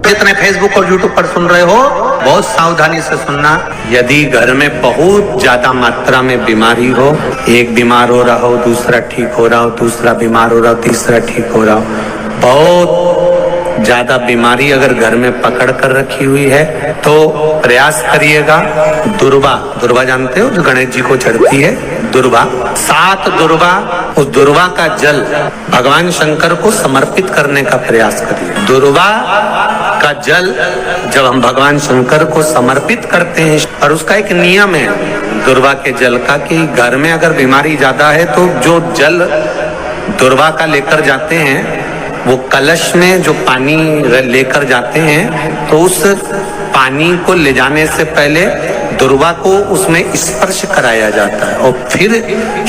जितने फेसबुक और यूट्यूब पर सुन रहे हो, बहुत सावधानी से सुनना। यदि घर में बहुत ज्यादा मात्रा में बीमारी हो, एक बीमार हो रहा हो, दूसरा ठीक हो रहा हो, दूसरा बीमार हो रहा हो, तीसरा ठीक हो रहा हो, बहुत ज्यादा बीमारी अगर घर में पकड़ कर रखी हुई है तो प्रयास करिएगा। दुर्वा जानते हो, जो गणेश जी को चढ़ती है, दुर्वा, 7 दुर्वा, उस दुर्वा का जल भगवान शंकर को समर्पित करने का प्रयास करिए। दुर्वा का जल जब हम भगवान शंकर को समर्पित करते हैं, और उसका एक नियम है दुर्वा के जल का, कि घर में अगर बीमारी ज्यादा है तो जो जल दुर्वा का लेकर जाते हैं, वो कलश में जो पानी लेकर जाते हैं, तो उस पानी को ले जाने से पहले दुर्वा को उसमें स्पर्श कराया जाता है और फिर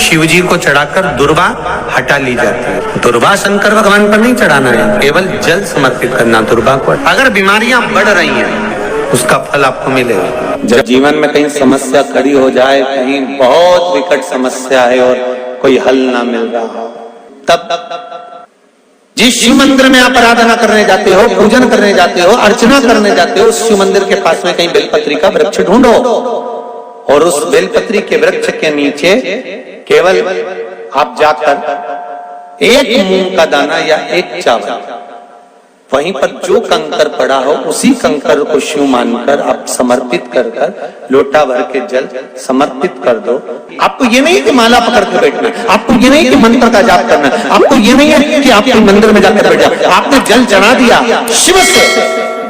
शिव जी को चढ़ाकर दुर्वा हटा ली जाती है। दुर्वा शंकर भगवान पर नहीं चढ़ाना है, केवल जल समर्पित करना दुर्वा को। अगर बीमारियां बढ़ रही हैं, उसका फल आपको मिलेगा। जब जीवन में कहीं समस्या खड़ी हो जाए, कहीं बहुत विकट समस्या है और कोई हल ना मिल रहा हो, तब जिस शिव मंदिर में आप आराधना करने जाते हो, पूजन करने जाते हो, अर्चना करने जाते हो, उस शिव मंदिर के पास में कहीं बेलपत्री का वृक्ष ढूंढो और उस बेलपत्री के वृक्ष के नीचे केवल आप जाकर एक मूंग का दाना या एक चावल, वहीं पर जो कंकर पड़ा हो उसी कंकर को शिव मानकर आप समर्पित कर लोटा भर के जल समर्पित कर दो। आपको ये नहीं कि माला पकड़ के बैठना, आपको ये नहीं कि मंत्र का जाप करना, आपको ये नहीं है कि आप मंदिर में जाकर बैठ जाओ। आपने जल चढ़ा दिया, शिव से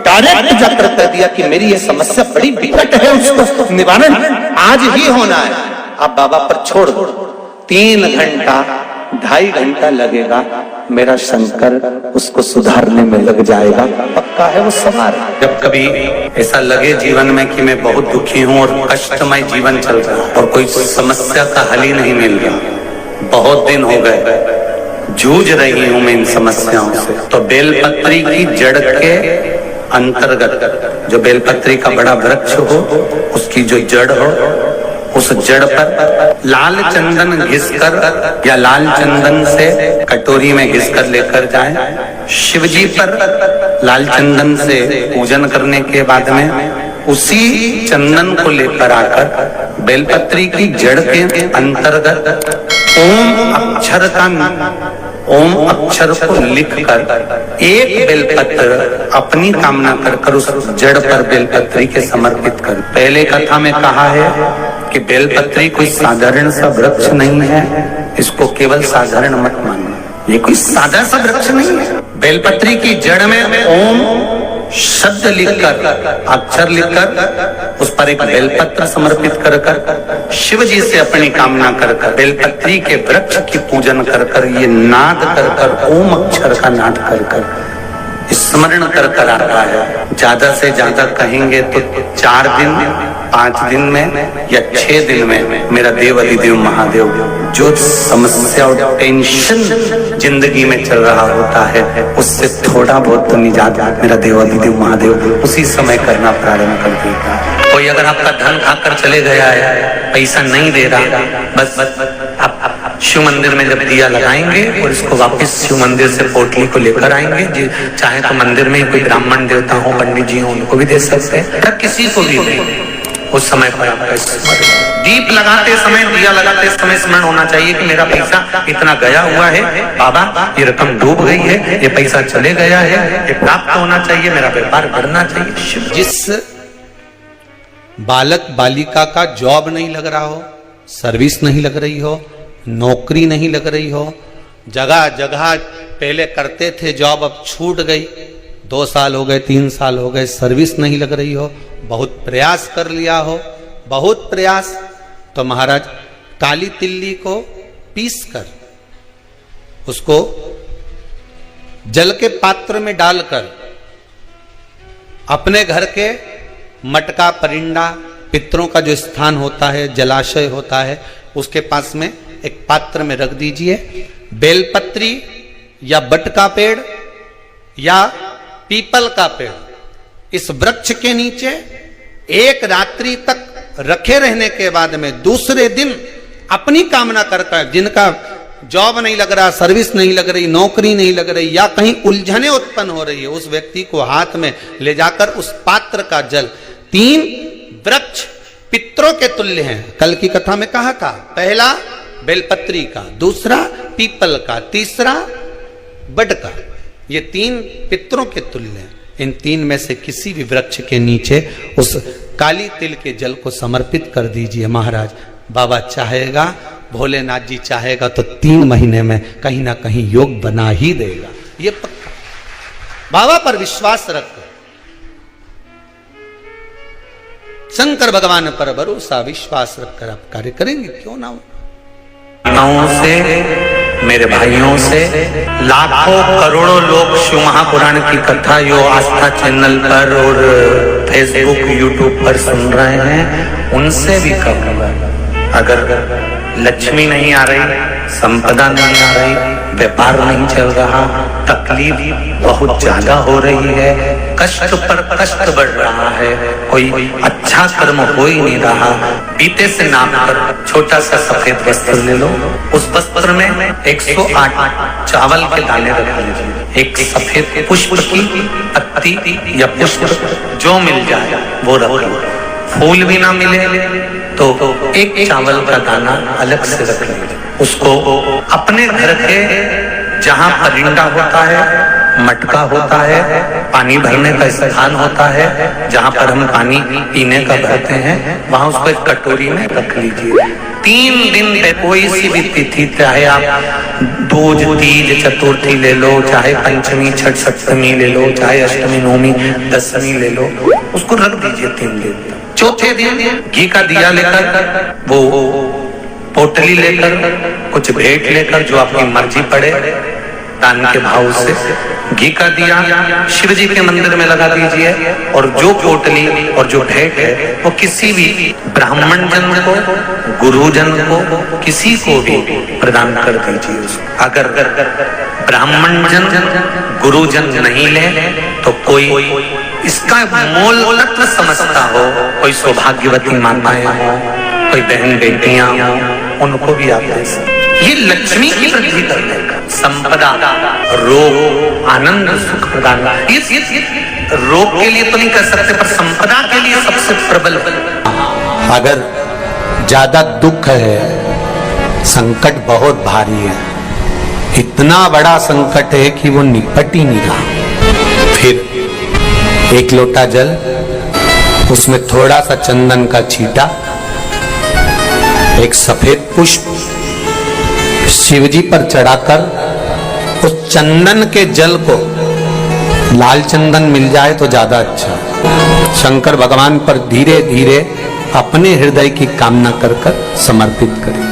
डायरेक्ट जाकर कह दिया कि मेरी ये समस्या बड़ी विकट है, उसको निवारण आज ही होना है। आप बाबा पर छोड़ दो, 3 घंटा 2.5 घंटा लगेगा, मेरा शंकर उसको सुधारने में लग जाएगा, पक्का है वो सवार। जब कभी ऐसा लगे जीवन में कि मैं बहुत दुखी हूँ और कष्टमय जीवन चल रहा है और कोई समस्या का हल ही नहीं मिल रहा, बहुत दिन हो गए जूझ रही हूँ मैं इन समस्याओं से, तो बेलपत्री की जड़ के अंतर्गत जो बेलपत्री का बड़ा वृक्ष हो, उसकी जो जड़ हो, उस जड़ पर लाल चंदन घिसकर या लाल चंदन से कटोरी में घिसकर लेकर जाएं। शिव जी पर लाल चंदन से पूजन करने के बाद में उसी चंदन को लेकर आकर बेलपत्री की जड़ के अंतर्गत ओम अक्षर को लिखकर एक बेलपत्र अपनी कामना कर उस जड़ पर बेलपत्री के समर्पित कर। पहले कथा में कहा है कि बेलपत्री कोई साधारण सा वृक्ष नहीं है, इसको केवल साधारण मत मानना, ये कोई सादा सा वृक्ष नहीं है। बेलपत्री की जड़ में ओम शब्द लिखकर, अक्षर लिखकर, उस पर एक बेलपत्र समर्पित कर शिव जी से अपनी कामना कर बेलपत्री के वृक्ष की पूजन कर ये नाद कर ओम अक्षर का नाद कर स्मरण कर आता है। ज्यादा से ज्यादा कहेंगे तो 4 दिन 5 दिन में या 6 दिन में मेरा देव अधिदेव महादेव, जो समस्या और टेंशन जिंदगी में चल रहा होता है उससे थोड़ा बहुत तो निजात मेरा देव अधिदेव महादेव उसी समय करना प्रारंभ कर देगा। कोई अगर आपका धन खाकर चले गया है, पैसा नहीं दे रहा, बस आप शिव मंदिर में जब दिया लगाएंगे और इसको वापस शिव मंदिर से पोटली को लेकर आएंगे, चाहे तो मंदिर में कोई ब्राह्मण देवता हो, पंडित जी हो, उनको भी दे सकते हैं, किसी को भी नहीं। उस समय पर आपका दीप लगाते समय, दिया लगाते समय स्मरण होना चाहिए कि मेरा पैसा इतना गया हुआ है, बाबा ये रकम डूब गई है, ये पैसा चले गया है, ये प्राप्त होना चाहिए, मेरा व्यापार बढ़ना चाहिए। जिस बालक बालिका का जॉब नहीं लग रहा हो, सर्विस नहीं लग रही हो, नौकरी नहीं लग रही हो, जगह जगह पहले करते थे जॉब, अब छूट गई, 2 साल हो गए, 3 साल हो गए, सर्विस नहीं लग रही हो, बहुत प्रयास कर लिया हो, बहुत प्रयास, तो महाराज काली तिल्ली को पीस कर उसको जल के पात्र में डालकर अपने घर के मटका, परिंदा, पितरों का जो स्थान होता है, जलाशय होता है, उसके पास में एक पात्र में रख दीजिए। बेलपत्री या बट का पेड़ या पीपल का पेड़, इस वृक्ष के नीचे 1 रात्रि तक रखे रहने के बाद में दूसरे दिन अपनी कामना करता है, जिनका जॉब नहीं लग रहा, सर्विस नहीं लग रही, नौकरी नहीं लग रही, या कहीं उलझने उत्पन्न हो रही है, उस व्यक्ति को हाथ में ले जाकर उस पात्र का जल, 3 वृक्ष पितरों के तुल्य हैं। कल की कथा में कहा था, पहला बेलपत्री का, दूसरा पीपल का, तीसरा बड का। ये 3 पितरों के तुल्य हैं। इन 3 में से किसी भी वृक्ष के नीचे उस काली तिल के जल को समर्पित कर दीजिए महाराज। बाबा चाहेगा, भोलेनाथ जी चाहेगा तो 3 महीने में कहीं ना कहीं योग बना ही देगा। ये पक्का। बाबा पर विश्वास रखो, शंकर भगवान पर भरोसा विश्वास रखकर आप कार्य करेंगे, क्यों ना हो। से, मेरे भाइयों से, लाखों करोड़ों लोग शिव महापुराण की कथा यो आस्था चैनल पर और फेसबुक यूट्यूब पर सुन रहे हैं, उनसे भी कहूंगा, अगर लक्ष्मी नहीं आ रही, संपदा नहीं आ रही, व्यापार नहीं चल रहा, तकलीफ बहुत ज्यादा हो रही है, कष्ट पर कष्ट बढ़ रहा है, कोई अच्छा कर्म हो ही नहीं रहा, बीते से नाप कर छोटा सा सफेद वस्त्र ले लो, उस वस्त्र में 108 चावल के दाने रख लीजिए, एक सफेद पुष्प की पत्ती या पुष्प जो मिल जाए वो रख लो, फूल भी ना मिले तो एक चावल का दाना अलग से रख लीजिए, उसको अपने घर के जहाँ परिंदा होता है, मटका होता है, पानी भरने का स्थान होता है, जहाँ पर हम पानी पीने का भरते हैं, वहां उसको एक कटोरी में रख लीजिए। 3 दिन पे कोई सी भी तिथि, चाहे आप दूज, तीज, चतुर्थी ले लो, चाहे पंचमी, छठ, सप्तमी ले लो, चाहे अष्टमी, नवमी, दशमी ले लो, उसको रख दीजिए 3 दिन। चौथे दिन घी का दिया लेकर, वो पोटली लेकर, कुछ भेंट लेकर, जो आपकी मर्जी पड़े, दान के भाव से घी का दिया शिव जी के मंदिर में लगा दीजिए, और जो पोटली और जो भेंट है वो किसी भी ब्राह्मण जन को, गुरुजन को, किसी को भी प्रदान कर दीजिए। अगर ब्राह्मण जन, गुरुजन नहीं ले तो कोई इसका मोल तत्व समझता हो, कोई सौभाग्यवती माताएं हो, कोई बहन बेटियां हो, उनको भी आप दे सकते। ये लक्ष्मी की वृद्धि करने का, संपदा, रोग, आनंद, सुख प्रदान, रोग के लिए तो नहीं कर सकते पर संपदा के लिए सबसे प्रबल। अगर ज्यादा दुख है, संकट बहुत भारी है, इतना बड़ा संकट है कि वो निपट ही नहीं रहा, फिर 1 लोटा जल, उसमें थोड़ा सा चंदन का छींटा, एक सफेद पुष्प शिवजी पर चढ़ाकर, उस चंदन के जल को, लाल चंदन मिल जाए तो ज्यादा अच्छा, शंकर भगवान पर धीरे धीरे अपने हृदय की कामना कर कर समर्पित करें,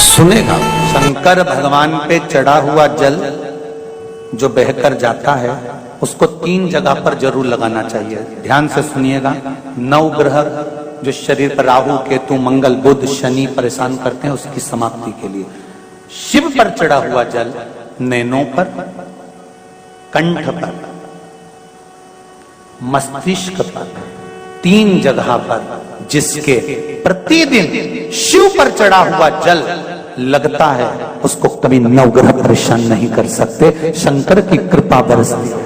सुनेगा। शंकर भगवान पे चढ़ा हुआ जल जो बहकर जाता है, उसको 3 जगह पर जरूर लगाना चाहिए। ध्यान से सुनिएगा। 9 ग्रह जो शरीर पर राहु, केतु, मंगल, बुध, शनि परेशान करते हैं, उसकी समाप्ति के लिए शिव पर चढ़ा हुआ जल नैनों पर, कंठ पर, मस्तिष्क पर, 3 जगह पर, जिसके प्रतिदिन शिव पर चढ़ा हुआ जल लगता है, उसको कभी 9 ग्रह परेशान नहीं कर सकते। शंकर की कृपा बरसती है।